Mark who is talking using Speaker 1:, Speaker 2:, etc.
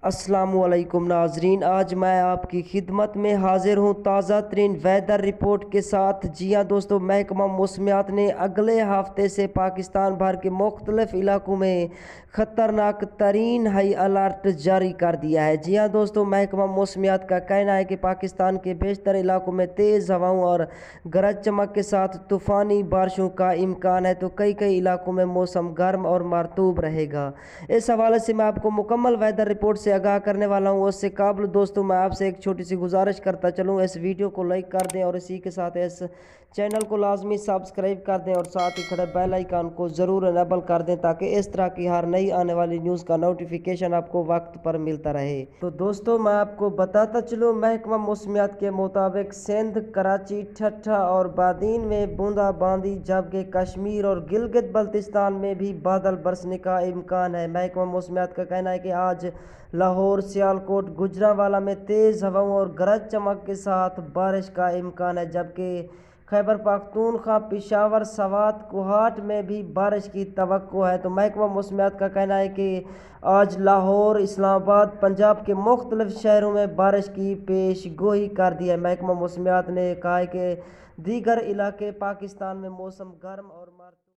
Speaker 1: السلام علیکم ناظرین، آج میں آپ کی خدمت میں حاضر ہوں تازہ ترین ویدر رپورٹ کے ساتھ۔ جی ہاں دوستو، محکمہ موسمیات نے اگلے ہفتے سے پاکستان بھر کے مختلف علاقوں میں خطرناک ترین ہائی الرٹ جاری کر دیا ہے۔ جی ہاں دوستو، محکمہ موسمیات کا کہنا ہے کہ پاکستان کے بیشتر علاقوں میں تیز ہواؤں اور گرج چمک کے ساتھ طوفانی بارشوں کا امکان ہے، تو کئی علاقوں میں موسم گرم اور مرطوب رہے گا۔ اس حوالے سے میں آپ کو مکمل ویدر رپورٹ سے آگاہ کرنے والا ہوں۔ اس سے قبل دوستو، میں آپ سے ایک چھوٹی سی گزارش کرتا چلوں، اس ویڈیو کو لائک کر دیں اور اسی کے ساتھ اس چینل کو لازمی سبسکرائب کر دیں اور ساتھ ہی کھڑے بیل آئیکن کو ضرور انیبل کر دیں تاکہ اس طرح کی ہر نئی آنے والی نیوز کا نوٹیفیکیشن آپ کو وقت پر ملتا رہے۔ تو دوستو، میں آپ کو بتاتا چلوں، محکمہ موسمیات کے مطابق سندھ، کراچی، ٹھٹھہ اور بادین میں بوندا باندی، جبکہ کشمیر اور گلگت بلتستان میں بھی بادل برسنے کا امکان ہے۔ محکمہ موسمیات کا کہنا ہے کہ آج لاہور، سیالکوٹ، گوجرانوالہ میں تیز ہواؤں اور گرج چمک کے ساتھ بارش کا امکان ہے، جبکہ خیبر پختونخوا، پشاور، سوات، کوہاٹ میں بھی بارش کی توقع ہے۔ تو محکمہ موسمیات کا کہنا ہے کہ آج لاہور، اسلام آباد، پنجاب کے مختلف شہروں میں بارش کی پیش گوئی کر دی ہے۔ محکمہ موسمیات نے کہا ہے کہ دیگر علاقے پاکستان میں موسم گرم اور